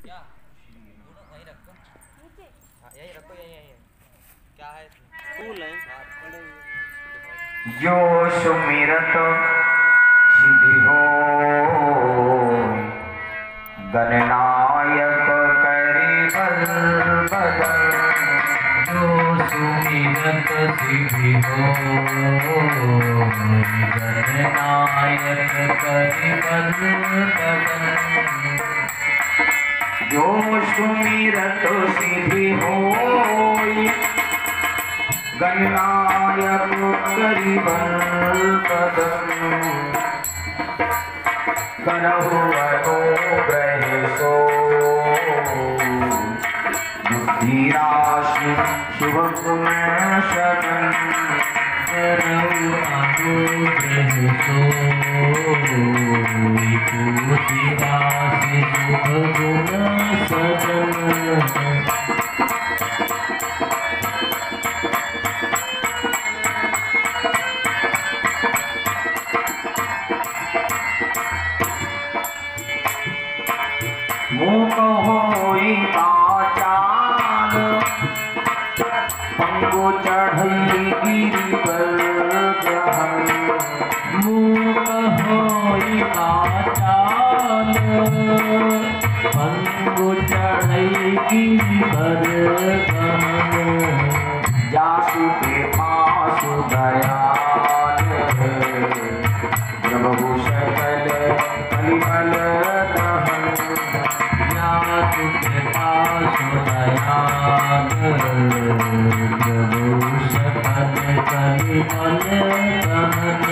क्या दोनों वहीं रखो। हाँ यही रखो, यही यही क्या है फूल है। जो सुमिरत सिद्धि हो गणनायक करी बल बदल। जो सुमिरत सिद्धि हो गणनायक करी बल बदल। जो सुमिरत सिद्धि होई गणनायक करी बल बदल। करहु अनुग्रह सो बुद्धि राशि शुभ गुण सदन। करहु अनुग्रह सोई बुद्धि राशि शुभ गुण सदन। मूक होई पाचाल पंगु चढ़ई गिरि पर ग्रहण। मूक होई पाचाल पंगु चढ़ई गिरिवर गमन। जासु के पासु दयाल प्रभु सकल कलिबल दहन। जासु के पासु दयाल प्रभु सकल कलिबल दहन।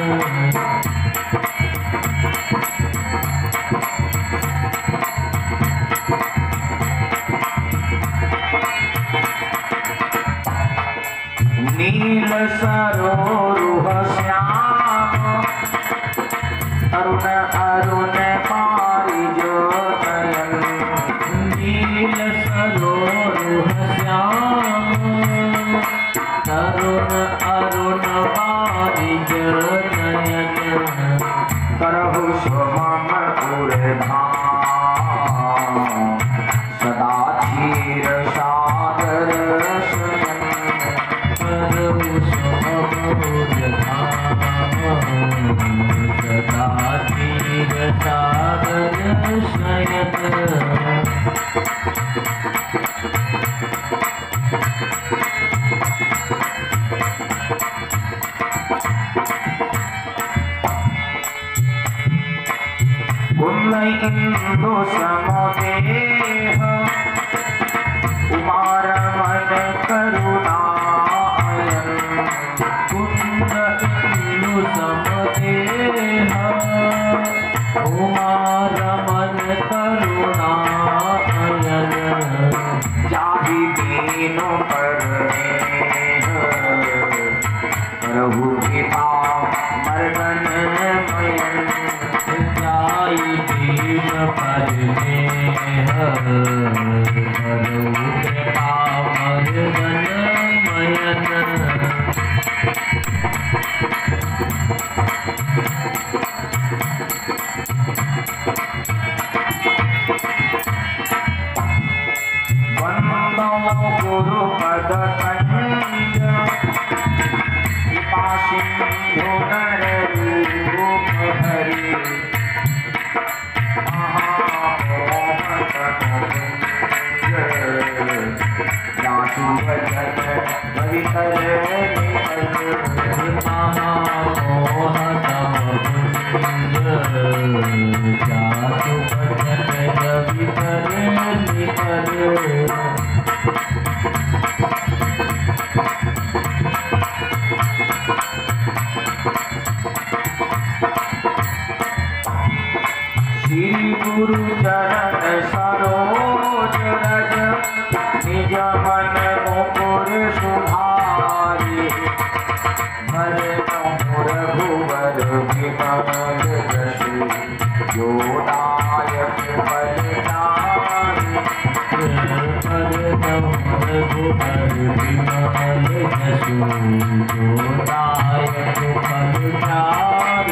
नील सरोरुह श्याम अरुण अरुण पारिज नयन। नील सरोरुह श्याम तरुण अरुण पारिज नयन। करहु स्वमम पुर धाम सदा क्षीर सागर शयन। करहु स्वमम धाम सदा क्षीर सागर शयन। कुंडल इंदु समदेह उमारमन करुणायन। कुंद इंदु समदेह उमारमन करुणायन। जाहि दीनु परमेह प्रभु कृपा मर्दन मयन। जाई दीन परमेह प्रभु कृपा मर्दन मयन। वंदो गुरु पद कंज कृपा सिंधु नर रूप हरि। महामोहन जासु वचन भवितर निकल। महामोहन जासु वचन भवितर निकल। श्री गुरु चरण सरोज रज निज मन मुकुर सुधारि। भर रघुवर विमल जसु जो दायक बलिदानी। रघुवर विमल जसु जो दायक फलदार।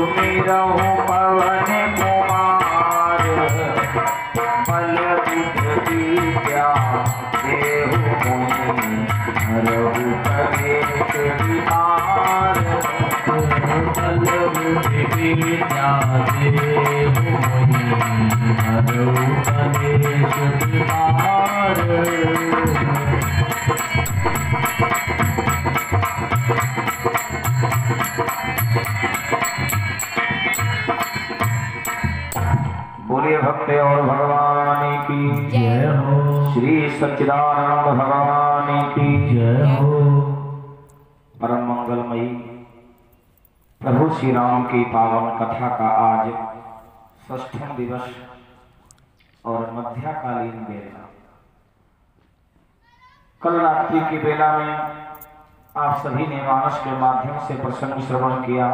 सुमिरहु पवन कुमार बल बुद्ध विद्या देहु मुनि हरहु कलेश विकार बल बुद्ध विद्या देहु मुनि हरहु कलेश विकार। बोलिए भक्त और भगवान की जय हो। श्री सच्चिदानंद भगवान की जय हो। परम मंगलमयी प्रभु श्री राम की पावन कथा का आज षष्ठम दिवस और मध्याकालीन बेला। कल रात्रि की बेला में आप सभी ने मानस के माध्यम से प्रसंग श्रवण किया।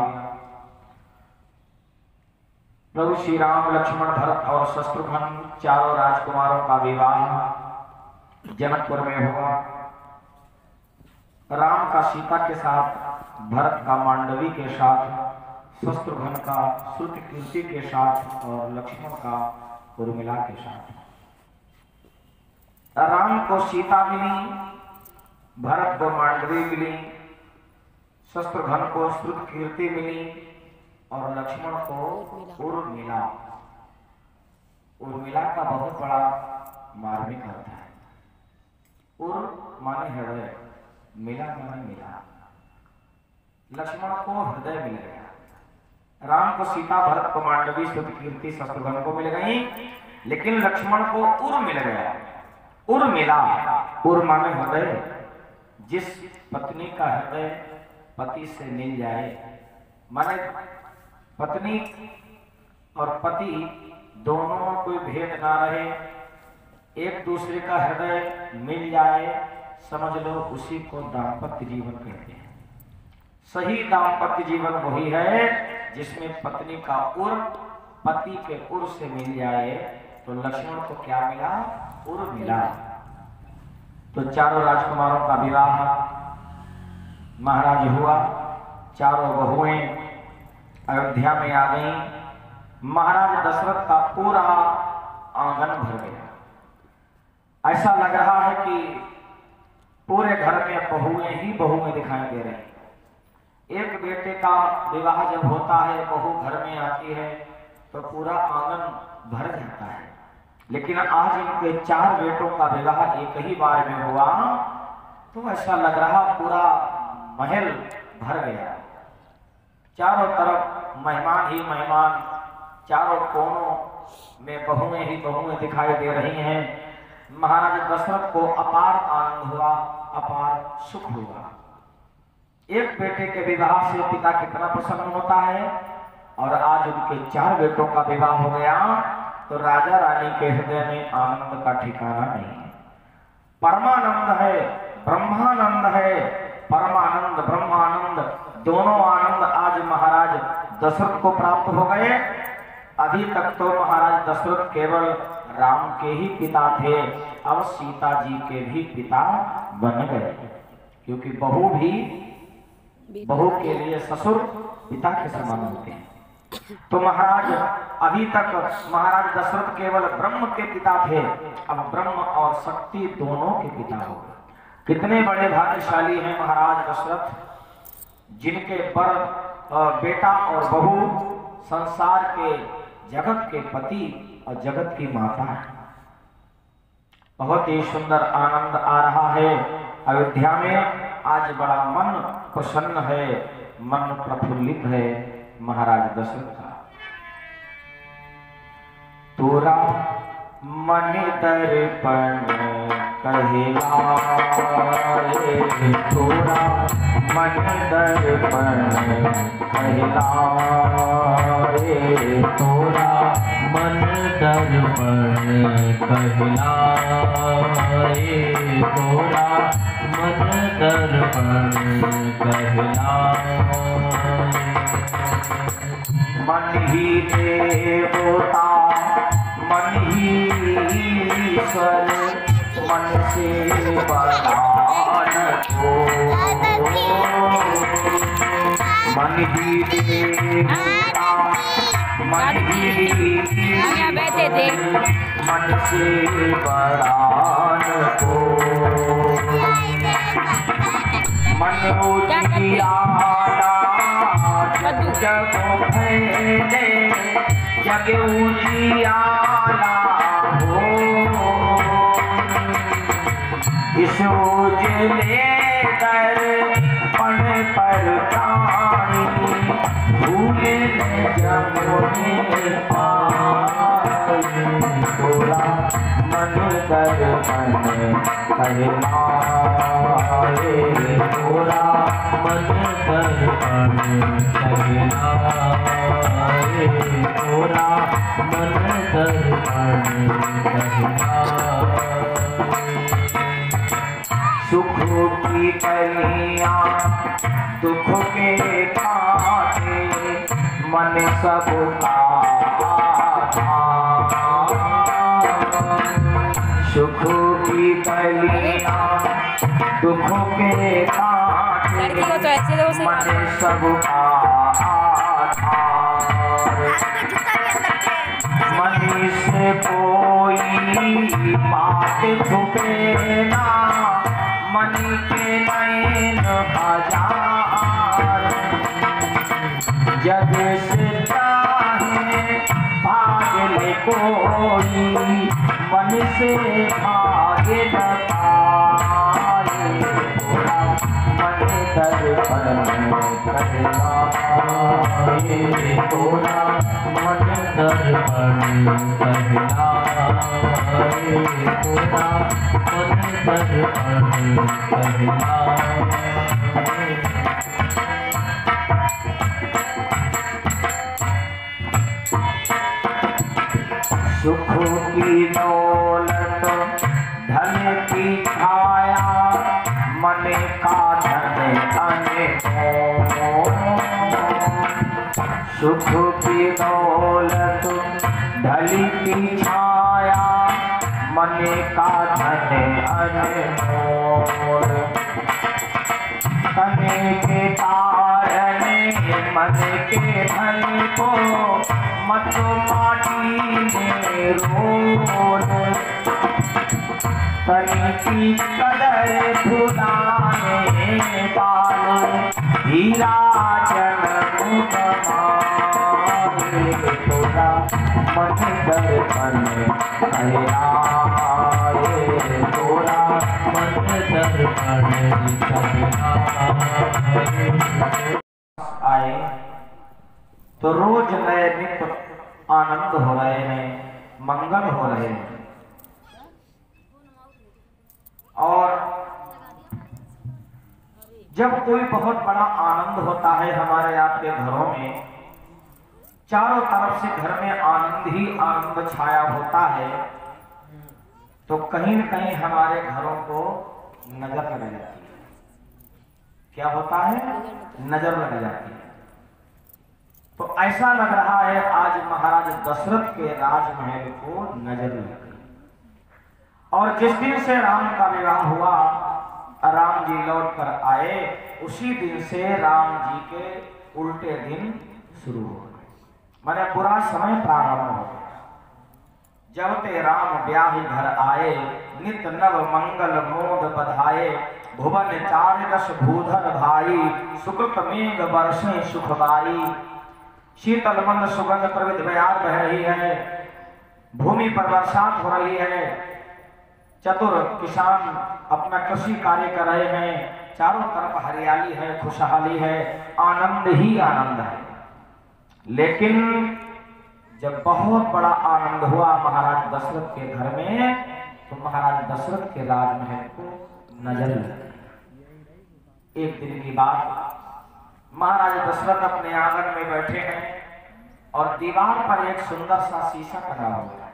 प्रभु श्री राम, लक्ष्मण, भरत और शत्रुघ्न चारों राजकुमारों का विवाह जनकपुर में हुआ। राम का सीता के साथ, भरत का मांडवी के साथ, शत्रुघ्न का श्रुतकीर्ति के साथ और लक्ष्मण का उर्मिला के साथ। राम को सीता मिली, भरत को मांडवी मिली, शत्रुघ्न को श्रुतकीर्ति मिली और लक्ष्मण को उर्मिला। उर्मिला का बहुत बड़ा मार्मिक अर्थ है। उर माने हृदय, मिला माने मिला। लक्ष्मण को हृदय मिल गया। राम को सीता, भरत को मांडवी, श्रुतकीर्ति शत्रुघ्न को मिल गई, लेकिन लक्ष्मण को उर मिल गया। उर मिला। उर माने हृदय। जिस पत्नी का हृदय पति से मिल जाए, माने पत्नी और पति दोनों में कोई भेद ना रहे, एक दूसरे का हृदय मिल जाए, समझ लो उसी को दाम्पत्य जीवन कहते हैं। सही दाम्पत्य जीवन वही है जिसमें पत्नी का उर पति के उर से मिल जाए। तो लक्ष्मण को क्या मिला? उर मिला। तो चारों राजकुमारों का विवाह महाराज हुआ। चारों बहुएं अयोध्या में आ गई। महाराज दशरथ का पूरा आंगन भर गया। ऐसा लग रहा है कि पूरे घर में बहुएं ही बहुएं दिखाई दे रही। एक बेटे का विवाह जब होता है, बहू घर में आती है तो पूरा आंगन भर जाता है। लेकिन आज इनके 4 बेटों का विवाह एक ही बार में हुआ तो ऐसा लग रहा पूरा महल भर गया। चारों तरफ मेहमान ही मेहमान, चारों कोनों में बहुएं ही बहुएं दिखाई दे रही हैं। महाराज दशरथ को अपार आनंद हुआ, अपार सुख हुआ। एक बेटे के विवाह से पिता कितना प्रसन्न होता है, और आज उनके 4 बेटों का विवाह हो गया तो राजा रानी के हृदय में आनंद का ठिकाना नहीं है। परमानंद है, ब्रह्मानंद है। परमानंद, ब्रह्मानंद, दोनों आनंद आज महाराज दशरथ को प्राप्त हो गए। अभी तक तो महाराज दशरथ केवल राम के ही पिता थे, अब सीता जी के भी पिता बन गए, क्योंकि बहू भी बहू के लिए ससुर पिता के समान होते हैं। तो महाराज अभी तक महाराज दशरथ केवल ब्रह्म के पिता थे, अब ब्रह्म और शक्ति दोनों के पिता हो गए। कितने बड़े भाग्यशाली हैं महाराज दशरथ, जिनके पर बेटा और बहू संसार के जगत के पति और जगत की माता है। बहुत ही सुंदर आनंद आ रहा है अयोध्या में। आज बड़ा मन प्रसन्न है, मन प्रफुल्लित है महाराज दशरथ का। तोरा मन दर्पण कहलाए, तोरा मन दर्पण कहलाए, तोरा मन दर्पण कहलाए, तोरा मन दर्पण कहलाए। मन ही देवता मन ही ईश्वर, मन से बड़ा न को। मन ही देवता मन ही हम यहाँ बैठे थे। मन से बड़ान को मन उजियारा जग फैले जग उजियारा हो इस उजले दर्पण पर प्राणी भूले जमुने पाए तोरा मन दर्पण कहलाए तोरा मन दर्पण कहलाए तोरा मन दर्पण कहलाए सुख की कलियां दुख के काटे मन सबका सुख की कलियां दुख के काटे लड़की को तो ऐसे लोगों से मन सबका मनी से कोई बात छुपे ना मनी के नैन हजार जग से चाहे भाग ले कोई मन से भाग न पाए तोरा मन दर्पण कहलाए तोरा मन दर्पण कहलाए तोरा मन दर्पण कहलाए सुख की दौलत धन की छाया मन का धन तन हो सुख की दौलत धन की छाया मन का धन अनमोल तन के कारण मन के धन को मत माटी में रोल तनी की कदर भुलाने बाल हीरा जन्म कमाए तोरा मन दर्पण कहलाए तोरा मन दर्पण कहलाए आए तो रोज नए नित्य आनंद हो रहे हैं मंगल हो रहे हैं और जब कोई बहुत बड़ा आनंद होता है हमारे आपके घरों में चारों तरफ से घर में आनंद ही आनंद छाया होता है तो कहीं न कहीं हमारे घरों को नजर लग जाती है। क्या होता है? नजर लग जाती है। तो ऐसा लग रहा है आज महाराज दशरथ के राजमहल को नजर लग गई और जिस दिन से राम का विवाह हुआ राम जी लौट कर आए उसी दिन से राम जी के उल्टे दिन शुरू हो गए माने बुरा समय प्रारंभ हो गया। जब ते राम ब्याह घर आए नित नव मंगल मोद बधाए भुवन चार दश भूधर भाई सुकृत मेघ वर्षे सुखबाई शीतल मंद सुगंध प्रविध बयार बह रही है भूमि पर बरसात हो रही है चतुर किसान अपना कृषि कार्य कर रहे हैं चारों तरफ हरियाली है खुशहाली है आनंद ही आनंद है। लेकिन जब बहुत बड़ा आनंद हुआ महाराज दशरथ के घर में तो महाराज दशरथ के राजमहल को नजर लगी। एक दिन की बात महाराज दशरथ अपने आंगन में बैठे हैं और दीवार पर एक सुंदर सा शीशा लगा हुआ है।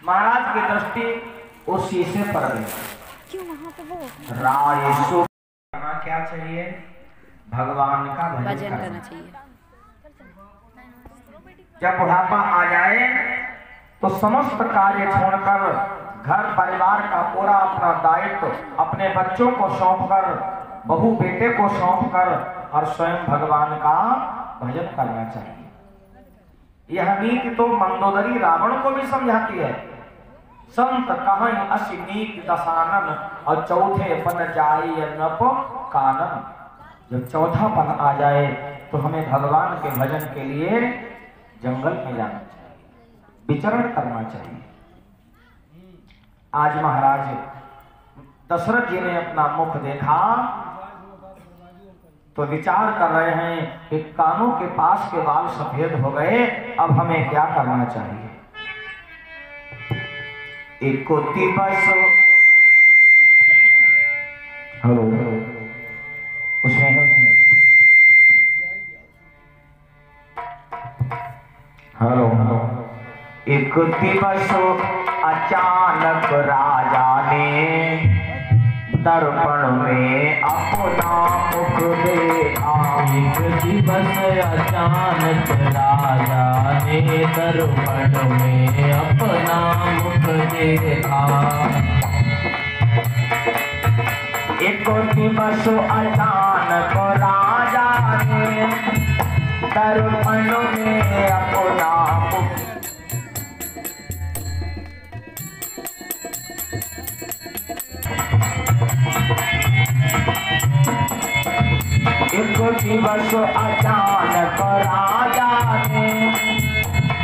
महाराज की दृष्टि उस शीशे पर गई। राय क्या चाहिए? भगवान का भजन करना चाहिए। जब बुढ़ापा आ जाए तो समस्त कार्य छोड़कर घर परिवार का पूरा अपना दायित्व अपने बच्चों को सौंपकर बहू बेटे को सौंपकर और स्वयं भगवान का भजन करना चाहिए। यह नीति तो मंदोदरी रावण को भी समझाती है। संत कहीं असी नीति दशानन और चौथे पन जाई नप कानन। जब चौथा पन आ जाए तो हमें भगवान के भजन के लिए जंगल में जाना चाहिए, विचरण करना चाहिए। आज महाराज दशरथ जी ने अपना मुख देखा तो विचार कर रहे हैं कि कानों के पास के बाल सफेद हो गए, अब हमें क्या करना चाहिए। एक कोती बस हेलो उसमें हेलो एक दिवस अचानक राजा ने दर्पण में अपना मुख देखा। एक दिवस अचानक राजा ने दर्पण में अपना मुख देखा। एक दिवस अचानक राजा ने दर्पण में अपना मुख एक दिवस अचानक राजा ने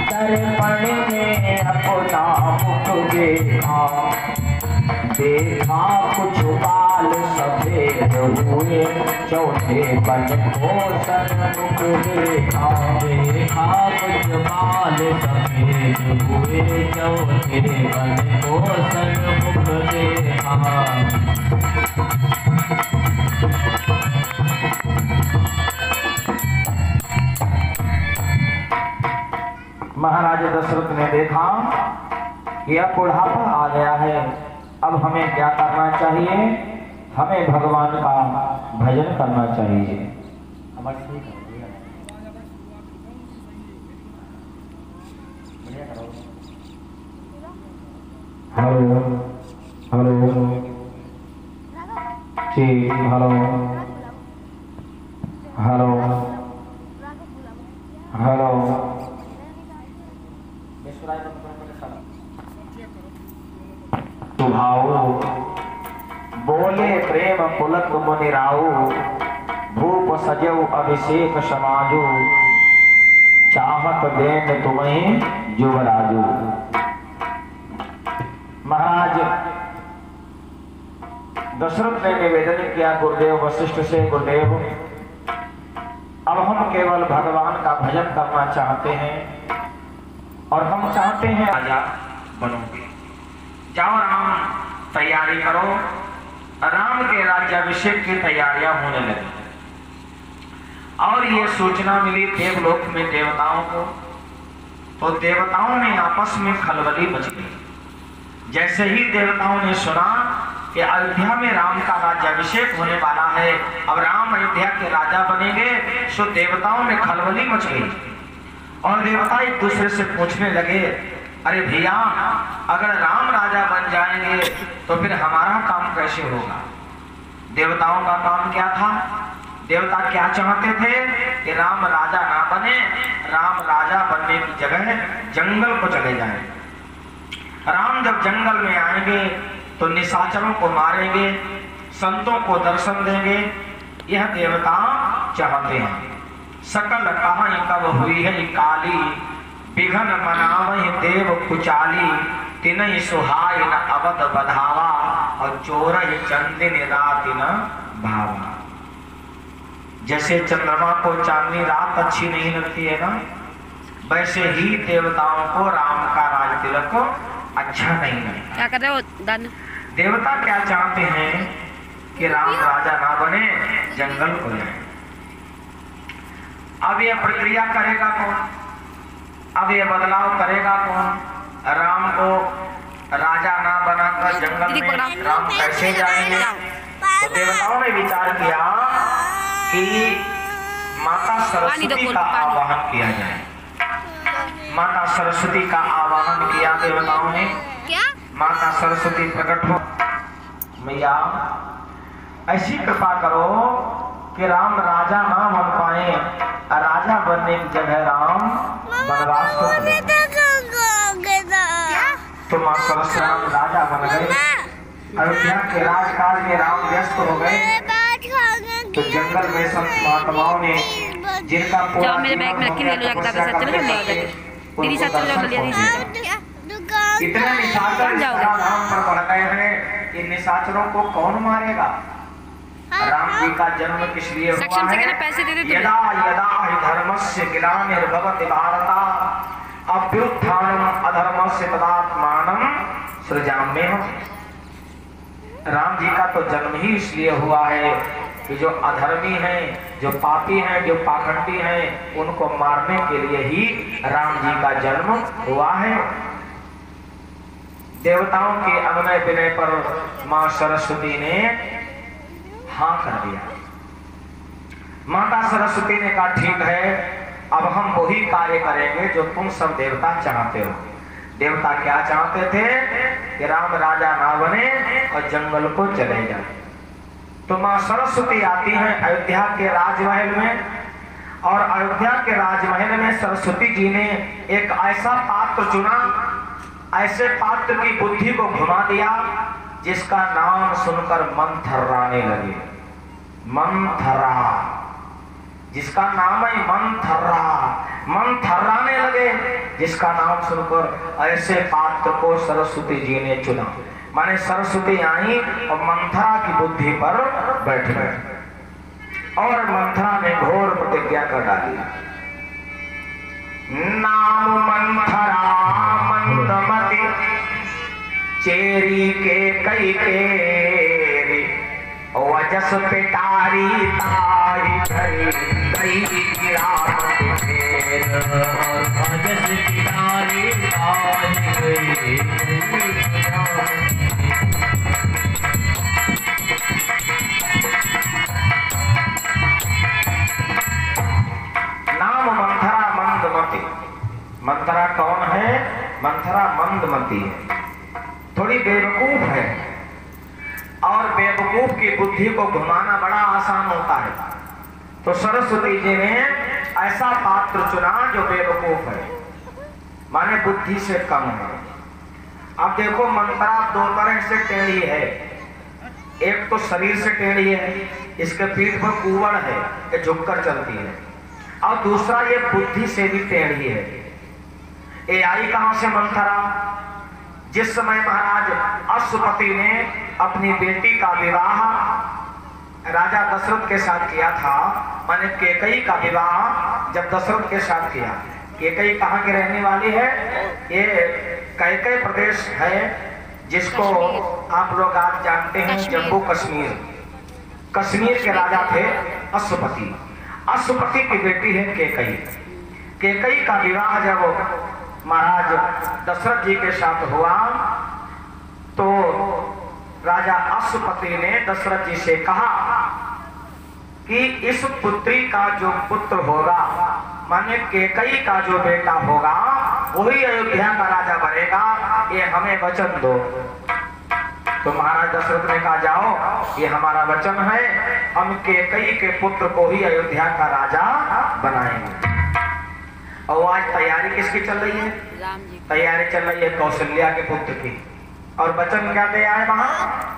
दर्पण में अपना मुख देखा। देखा कुछ बाल सफेद हुए, चौथे पन को सन्मुख देखा। देखा कुछ बाल सफेद हुए, चौथे पन को सन्मुख देखा। महाराज दशरथ ने देखा कि अब बुढ़ापा आ गया है, अब हमें क्या करना चाहिए। हमें भगवान का भजन करना चाहिए। हेलो हेलो जी हेलो हेलो हेलो सुभाऊ बोले प्रेम पुलक मुनिराऊ, भूप सजऊ अभिषेक समाजू, चाहत देन तुम्हें युवराजू। महाराज दशरथ ने निवेदन किया गुरुदेव वशिष्ठ से, गुरुदेव अब हम केवल भगवान का भजन करना चाहते हैं और हम चाहते हैं राजा बनोगे। जाओ राम तैयारी करो। राम के राज्याभिषेक की तैयारियां होने लगी और ये सूचना मिली देवलोक में देवताओं को, तो देवताओं में आपस में खलबली मच गई। जैसे ही देवताओं ने सुना कि अयोध्या में राम का राज्याभिषेक होने वाला है, अब राम अयोध्या के राजा बनेंगे, सो देवताओं में खलबली मच गई और देवता एक दूसरे से पूछने लगे, अरे भैया अगर राम राजा बन जाएंगे तो फिर हमारा काम कैसे होगा। देवताओं का काम क्या था, देवता क्या चाहते थे कि राम राजा ना बने, राम राजा बनने की जगह जंगल को चले जाएं। राम जब जंगल में आएंगे तो निशाचरों को मारेंगे, संतों को दर्शन देंगे, यह देवता चाहते हैं। सकल कहां कब हुई है काली, बिघन मनावहि देव कुचाली, तिनहि सुहाय न अवध बधावा, और चोरहि चंदिन राति न भावा। जैसे चंद्रमा को चांदनी रात अच्छी नहीं लगती है ना, वैसे ही देवताओं को राम का राज तिलक अच्छा नहीं लगता। क्या कर रहे हो दान? देवता क्या चाहते हैं कि राम राजा ना बने, जंगल को जाए। अब यह प्रक्रिया करेगा कौन, अब ये बदलाव करेगा कौन। राम को राजा ना बनाकर जंगल में राम कैसे जाएंगे। तो देवताओं ने विचार किया कि माता सरस्वती का आवाहन किया जाए। माता सरस्वती का आवाहन किया देवताओं ने। क्या? माता सरस्वती प्रकट हो, मैया ऐसी कृपा करो कि राम राजा ना बन पाए, राजा बनने की जगह राम वनवास को चले गए। तो मां परशुराम राजा बन गए। अयोध्या के राजकाज में राम व्यस्त हो गए। तो जंगल में संत महात्माओं ने जिनका पूरा मेरे बैग में रखी ले लो, लगता है सच में ले लो दीदी, सच में ले लो दीदी। इतने निशाचर इस राम पर बढ़ गए हैं, इन निशाचरों को कौन मारेगा? राम जी का जन्म किस लिए हुआ है? पैसे दे दे यदा यदा हि धर्मस्य ग्लानिर्भवति भारत अभ्युत्थानम् अधर्मस्य तदात्मानं सृजाम्यहम्। राम जी का तो जन्म ही इसलिए हुआ है कि जो अधर्मी हैं, जो पापी हैं, जो पाखंडी हैं, उनको मारने के लिए ही राम जी का जन्म हुआ है। देवताओं के अनुनय विनय पर मां सरस्वती ने हाँ कर दिया। माता सरस्वती ने कहा ठीक है, अब हम वही कार्य करेंगे जो तुम सब देवता चाहते हो। देवता क्या चाहते थे? कि राम राजा ना बने और जंगल को चले जाए। तो मां सरस्वती आती हैं अयोध्या के राजमहल में, और अयोध्या के राजमहल में सरस्वती जी ने एक ऐसा पात्र चुना, ऐसे पात्र की बुद्धि को घुमा दिया जिसका नाम सुनकर मन थर्राने लगे। मंथरा, जिसका नाम है मंथरा, मन थर्राने लगे जिसका नाम सुनकर ऐसे पात्र को सरस्वती जी ने चुना। माने सरस्वती आई और मंथरा की बुद्धि पर बैठ गए, और मंथरा ने घोर प्रतिज्ञा कर डाली। नाम मंथरा मंदमती चेरी के कई केरी, वजस पिटारी तारी धरी गई गिरावत फेर, वजस पिटारी तारी गई नाम मंथरा मंदमती। मंथरा कौन है? मंथरा मंदमती है, थोड़ी बेवकूफ है, और बेवकूफ की बुद्धि को घुमाना बड़ा आसान होता है। तो सरस्वती जी ने ऐसा पात्र चुना जो बेवकूफ है, माने बुद्धि से कम है। अब देखो मंथरा दो तरह से टेढ़ी है, एक तो शरीर से टेढ़ी है, इसके पीठ पर कुवड़ है, ये झुककर चलती है, और दूसरा ये बुद्धि से भी टेढ़ी है। ये आई कहां से मंथरा? जिस समय महाराज अश्वपति ने अपनी बेटी का विवाह राजा दशरथ के साथ किया था, माने कैकेयी का विवाह जब दशरथ के साथ किया। कैकेयी कहाँ की रहने वाली है? ये कैकेयी प्रदेश है जिसको आप लोग आज जानते हैं, जम्मू कश्मीर। कश्मीर के राजा थे अश्वपति। अश्वपति की बेटी है कैकेयी। कैकेयी का विवाह जब महाराज दशरथ जी के साथ हुआ तो राजा अश्वपति ने दशरथ जी से कहा कि इस पुत्री का जो पुत्र होगा, माने कैकेयी का जो बेटा होगा, वही अयोध्या का राजा बनेगा, ये हमें वचन दो। तो महाराज दशरथ ने कहा जाओ, ये हमारा वचन है, हम कैकेयी के पुत्र को ही अयोध्या का राजा बनाएंगे। और आज तैयारी किसकी चल रही है? तैयारी चल रही है कौशल्या के पुत्र की। और वचन क्या दिया है वहां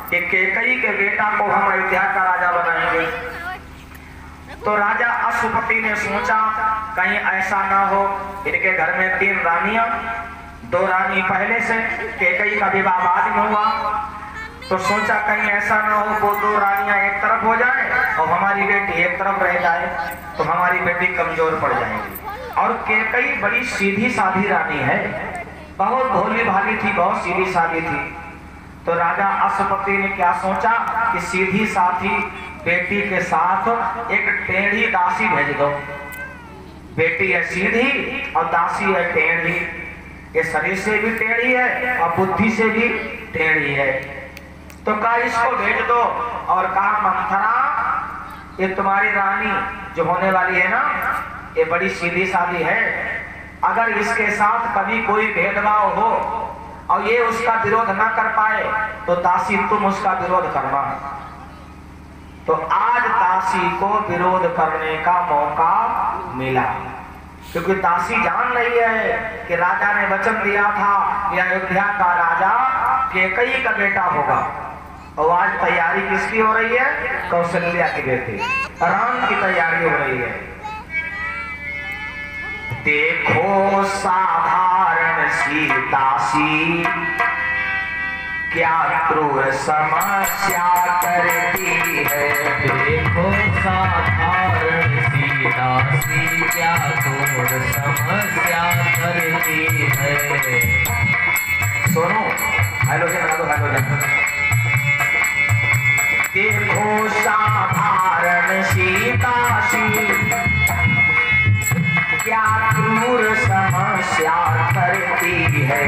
कि कैकेयी के बेटा को हम अयोध्या का राजा बनाएंगे। तो राजा अश्वपति ने सोचा कहीं ऐसा ना हो, इनके घर में 3 रानियां, 2 रानी पहले से, कैकेयी का विवाह बाद में हुआ, तो सोचा कहीं ऐसा ना हो वो 2 रानियां एक तरफ हो जाए और हमारी बेटी एक तरफ रह जाए, तो हमारी बेटी कमजोर पड़ जाएगी। और कैकेयी बड़ी सीधी साधी रानी है, बहुत भोली भाली थी, बहुत सीधी साधी थी। तो राजा अश्वपति ने क्या सोचा कि सीधी साधी बेटी के साथ एक टेढ़ी दासी भेज दो। बेटी है सीधी और दासी है टेढ़ी, ये शरीर से भी टेढ़ी है और बुद्धि से भी टेढ़ी है। तो कहा इसको भेज दो, और कहा मंथरा ये तुम्हारी रानी जो होने वाली है ना, ये बड़ी सीधी सादी है, अगर इसके साथ कभी कोई भेदभाव हो और ये उसका विरोध ना कर पाए तो दासी तुम उसका विरोध करना। तो आज दासी को विरोध करने का मौका मिला, क्योंकि दासी जान रही है कि राजा ने वचन दिया था कि अयोध्या का राजा कैकेयी का बेटा होगा। और आज तैयारी किसकी हो रही है? कौशल्या की बेटी राम की तैयारी हो रही है। देखो साधारण सी दासी क्या क्रूर समस्या करती है। देखो साधारण सी दासी क्या क्रूर समस्या करती है। सुनो, हाइड्रोजन लगा दो, हाइड्रोजन। देखो साधारण सी दासी क्या क्रूर समस्या करती है।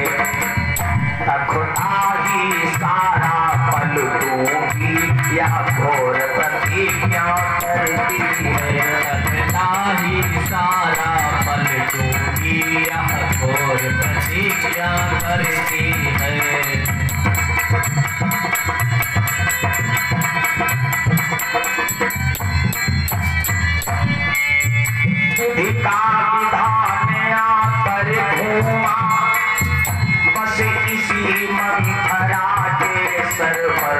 तखुदाही सारा पल दूंगी या घोर प्रतिज्ञा करती है। तखुदाही सारा पल दूंगी या घोर प्रतिज्ञा करती है। विधिका विधान पर घूमा बस इसी मंथरा के सर पर।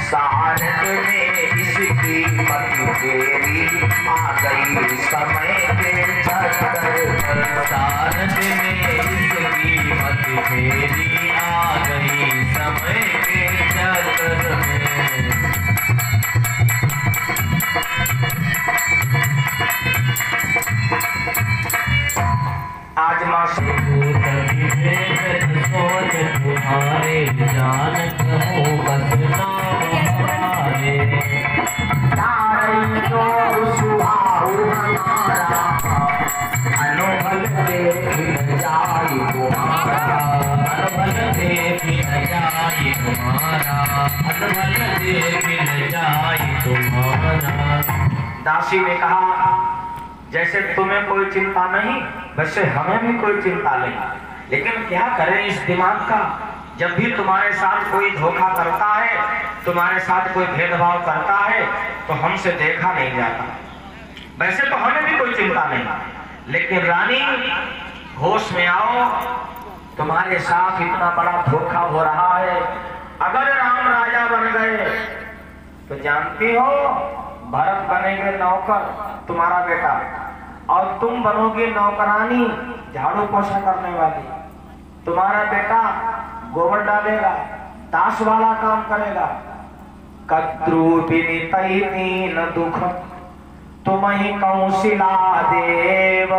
सारद में इसकी मति फेरी आ गई समय के चक्कर पर। सारद में इसकी मति फेरी आ गई समय के चक्कर में। आज माँ सोच तुम्हारे जान कहो बस नाम हमारे। अनुभव देखी न जाई तुम्हारा। अनबल देखी न जाई तुम्हारा। अनबल देखी न जाई तुम्हारा। दासी ने कहा जैसे तुम्हें कोई चिंता नहीं वैसे हमें भी कोई चिंता नहीं, लेकिन क्या करें इस दिमाग का। जब भी तुम्हारे साथ कोई धोखा करता है, तुम्हारे साथ कोई भेदभाव करता है तो हमसे देखा नहीं जाता। वैसे तो हमें भी कोई चिंता नहीं, लेकिन रानी होश में आओ, तुम्हारे साथ इतना बड़ा धोखा हो रहा है। अगर राम राजा बन गए तो जानती हो भरत बनेंगे नौकर, तुम्हारा बेटा, और तुम बनोगे नौकरानी, झाड़ू पोछा करने वाली। तुम्हारा बेटा गोबर डालेगा, दास वाला काम करेगा। कद्रु विनीतई दीन दुख तुम्हि कौशिला देव।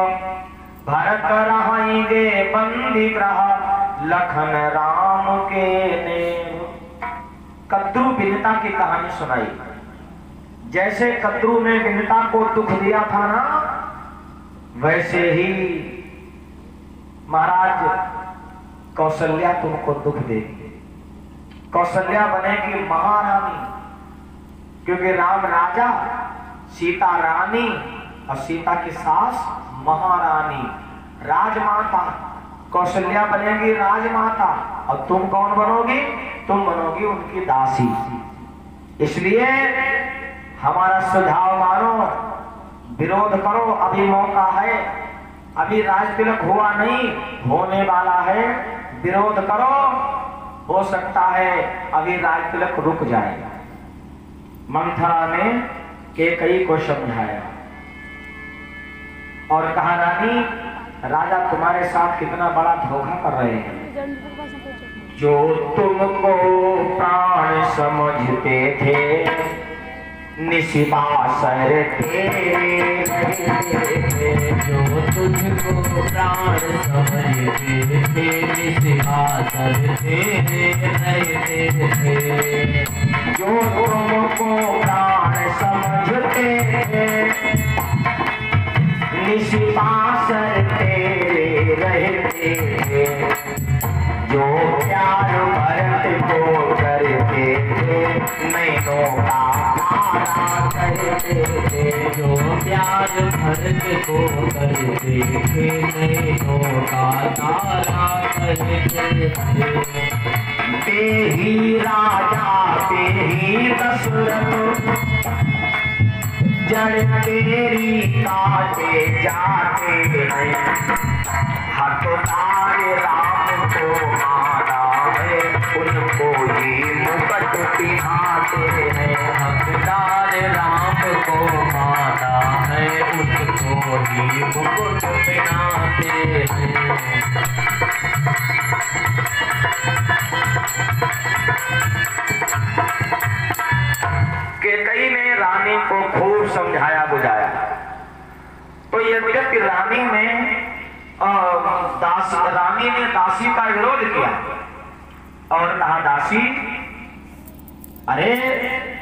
भरत रहेंगे बंदी ग्रह लखन राम के नेव। कद्रु विनीता की कहानी सुनाई। जैसे कद्रु ने विनीता को दुख दिया था ना, वैसे ही महाराज कौशल्या तुमको दुख देगी। कौशल्या बनेगी महारानी, क्योंकि राम राजा, सीता रानी और सीता की सास महारानी, राजमाता। कौशल्या बनेगी राजमाता और तुम कौन बनोगी? तुम बनोगी उनकी दासी। इसलिए हमारा सुझाव मानो, विरोध करो, अभी मौका है, अभी राज तिलक हुआ नहीं, होने वाला है। विरोध करो, हो सकता है अभी राज तिलक रुक जाएगा। मंथरा ने कैकेयी को समझाया और कहा रानी राजा तुम्हारे साथ कितना बड़ा धोखा कर रहे हैं। जो तुमको प्राण समझते थे निशिबासर तेरे थे। जो तुझको प्राण समझते थे निशिबासर तेरे रहते थे। जो तुमको प्राण समझते थे निशिबासर तेरे रहते थे। जो प्यार भरत को करते थे नैनों का तारा कहते थे। जो प्यार भरत को करते थे नैनों का तारा कहते थे। ते ही राजा ते ही दशरथ जड़ तेरी काटे जाते हैं, हकदार राम को मारा है, उनको ही मुकुट पिन्हाते हैं। हकदार राम को मारा है, उसको ही मुकुट पहनाते हैं। कैकेयी ने रानी को खूब समझाया बुझाया, तो यद्यपि रानी ने दासी का विरोध किया और कहा, दासी अरे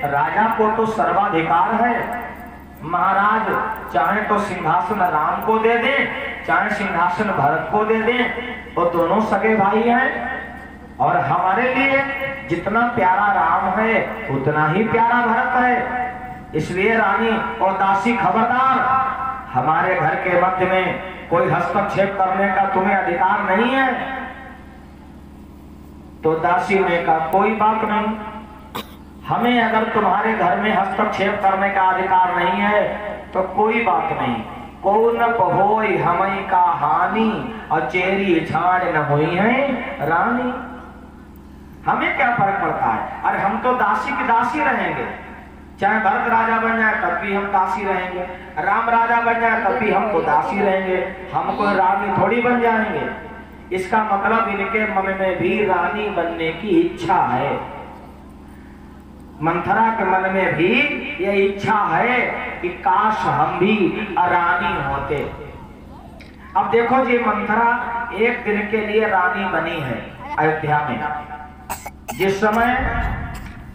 राजा को तो सर्वाधिकार है, महाराज चाहे तो सिंहासन राम को दे दें, चाहे सिंहासन भरत को दे दें, वो दोनों सगे भाई हैं और हमारे लिए जितना प्यारा राम है उतना ही प्यारा भरत है। इसलिए रानी और दासी खबरदार, हमारे घर के मध्य में कोई हस्तक्षेप करने का तुम्हें अधिकार नहीं है। तो दासी ने कहा, कोई बात नहीं, हमें अगर तुम्हारे घर में हस्तक्षेप करने का अधिकार नहीं है तो कोई बात नहीं, कौन होई हमें का हानि, अचेरी छाड़ न हुई है रानी, हमें क्या फर्क पड़ता है। अरे हम तो दासी की दासी रहेंगे, चाहे भरत राजा बन जाए तब भी हम दासी रहेंगे, राम राजा बन जाए तब भी हम तो दासी रहेंगे, हम कोई रानी थोड़ी बन जाएंगे। इसका मतलब इनके मन में भी रानी बनने की इच्छा है, मंथरा के मन में भी यह इच्छा है कि काश हम भी रानी होते। अब देखो जी, मंथरा एक दिन के लिए रानी बनी है अयोध्या में। जिस समय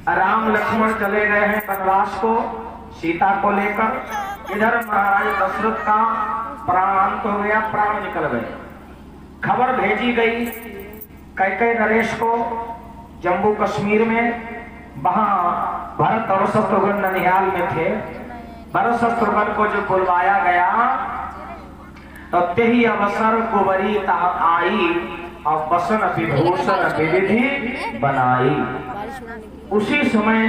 राम लक्ष्मण चले गए हैं वनवास को सीता को लेकर, इधर महाराज दशरथ का प्राणांत हो गया, प्राण निकल गए। खबर भेजी गई कैकेयी नरेश को जम्मू कश्मीर में, वहां भरत और शत्रुघ्न ननिहाल में थे। भरत शत्रुघ्न को जो बुलवाया गया तो तेही अवसर कुंवरी आई और बसन विभूषण विविधि बनाई। उसी समय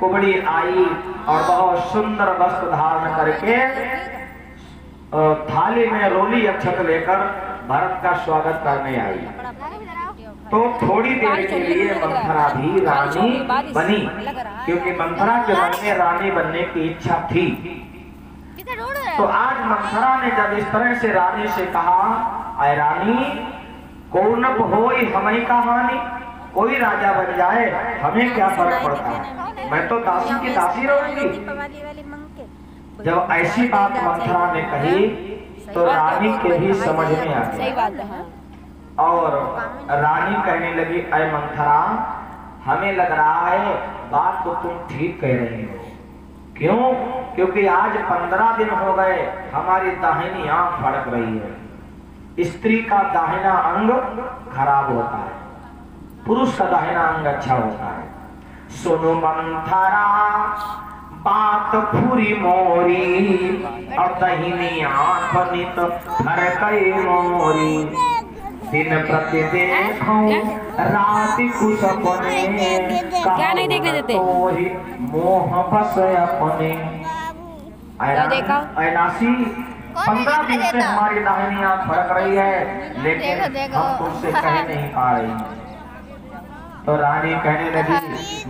कुंवरी आई और बहुत सुंदर वस्त्र धारण करके थाली में रोली अक्षत लेकर भरत का स्वागत करने आई। तो थोड़ी देर के लिए मंथरा भी रानी बनी, क्योंकि मंथरा के मन में रानी बनने की इच्छा थी। तो आज मंथरा ने जब इस तरह से रानी से कहा, अय रानी, कौन होई हमें का हानि, कोई राजा बन जाए हमें क्या फर्क पड़ता है, मैं तो दासी की दासी रहूंगी। जब ऐसी बात मंथरा ने कही तो रानी के भी समझ में आ गया और रानी कहने लगी, अय मंथरा, हमें लग रहा है बात तो तुम ठीक कह रही हो। क्यों? क्योंकि आज 15 दिन हो गए हमारी दाहिनी आंख फड़क रही है। स्त्री का दाहिना अंग खराब होता है, पुरुष का दाहिना अंग अच्छा होता है। सुनो मंथरा बात पूरी मोरी, और दाहिनी आंख नित फड़कई मोरी, दिन प्रति देखूं रात कुछ अपने, क्या नहीं देखने देते, मोह बस अपने। ऐनासी 15 दिन से हमारी दाहिनी आंख फड़क रही है, लेकिन हम तुमसे कह नहीं पा रही हैं। तो रानी कहने लगी,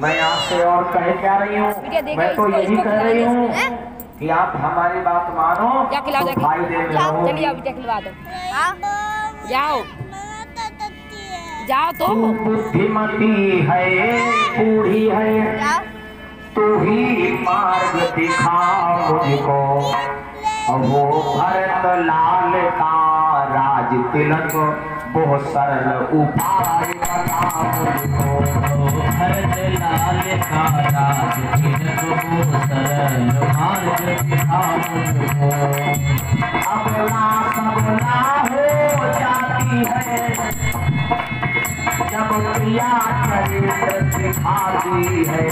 मैं आपसे और कह क्या रही हूँ, मैं तो यही कह रही हूँ कि आप हमारी बात मानो तो भाई दे रहो। जाओ जाओ, तो बुद्धिमती है, बूढ़ी है, तू ही मार्ग दिखा मुझको, वो भरत लाल का राज तिलक बहुत सरल उपाय बता मुझको, भरत लाल का राज तिलक बहुत सरल मार्ग दिखा मुझको। अबला सबला हो जाती है जब प्रिया चरित्र दिखाती है,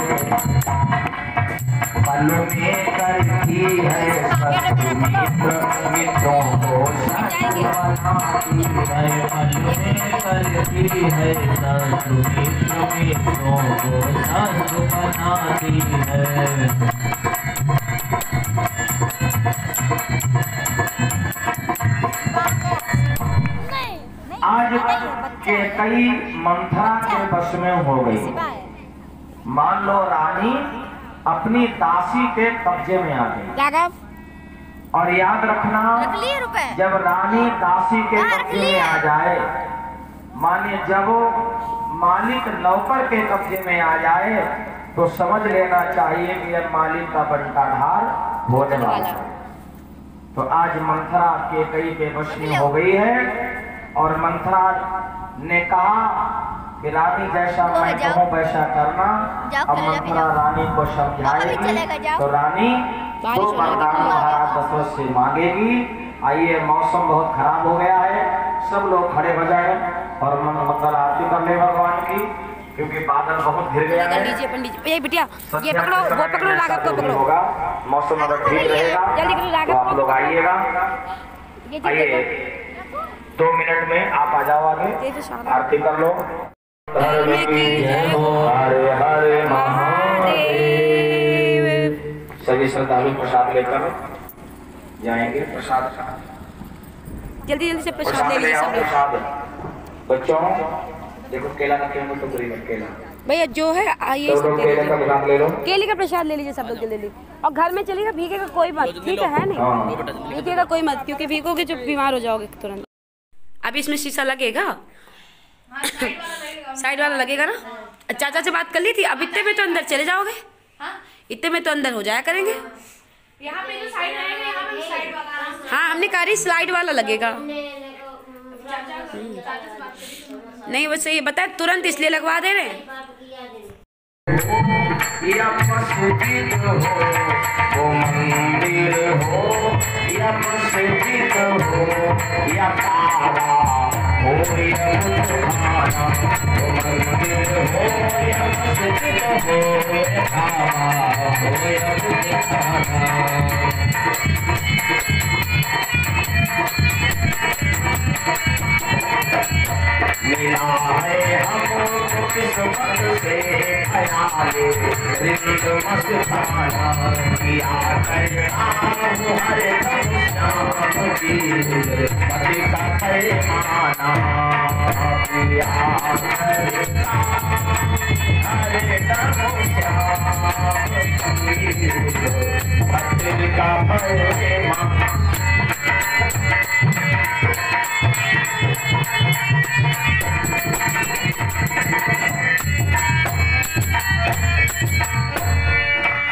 पल में करती है शत्रु मित्र, मित्रों को शत्रु बनाती है, पल में करती है शत्रु मित्र, मित्रों को शत्रु बनाती है। आज के कई मंथरा के वश में हो गई। मान लो रानी अपनी दासी के कब्जे में आ गई। और याद रखना, जब रानी दासी के कब्जे में आ जाए, मानिए जब वो मालिक नौकर के कब्जे में आ जाए, तो समझ लेना चाहिए कि अब मालिक का बंटाढार होने वाला है। तो आज मंथरा के कई बेबसी हो गई है और मंथरा ने कहा कि रानी जैसा मैं कहूँ वैसा करना। अब मंथरा रानी को समझाएगी तो रानी दो वरदान महाराज दशरथ से मांगेगी। आइए, मौसम बहुत खराब हो गया है, सब लोग खड़े हो जाए और मंगल आरती कर ले भगवान की, क्योंकि बादल बहुत घिर गया है। ये बिटिया ये पकड़ो, वो पकड़ो, राघव को पकड़ो। होगा मौसम अगर ठीक रहेगा जल्दी करो, राघव तो आप लोग आइएगा। आइए 2 मिनट में आप आ जाओ आगे, आरती कर लो। हरे हरे महादेव। सभी श्रद्धालु प्रसाद लेकर जाएंगे। प्रसाद जल्दी जल्दी से प्रसाद ले लीजिए सब लोग। प्रसाद बच्चों देखो, केला का केला तो पूरी केला भैया जो है आइए सब केले का प्रसाद ले लो। केले का प्रसाद ले लीजिए सब लोग जल्दी। और घर में चलेगा, भीगेगा कोई मत, ठीक है नहीं? भीगेगा कोई मत, क्योंकि भीगोगे जो बीमार हो जाओगे तुरंत। अब इसमें शीशा लगेगा, साइड वाला लगेगा ना। चाचा से बात कर ली थी, अब इतने में तो अंदर चले जाओगे, इतने में तो अंदर हो जाया करेंगे। यहाँ पे जो साइड आएगा, यहाँ पे साइड वाला। हाँ, हमने कहा रही स्लाइड वाला लगेगा। नहीं वो सही बताया, तुरंत इसलिए लगवा दे रहे हैं। या मस्जिद हो, वो मंदिर हो, या मस्जिद हो, या काबा हो, या बुतखाना, वो मंदिर हो, या मस्जिद हो, या काबा हो, या बुतखाना। मिला है हमको किस्मत से ख्याले रिंग मस्ताना, किया कर आग हर दम शाम की पति का पैमाना, किया कर हर दम शाम की पति का पैमाना।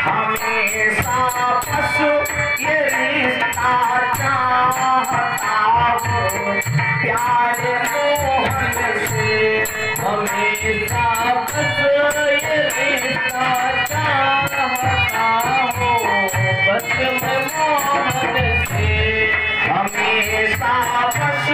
हमेशा बस ये रिश्ता चाहता हूँ प्यार मोहन से, हमेशा बस ये रिश्ता चाहता हूँ बस मैं मोहन से, हमेशा बस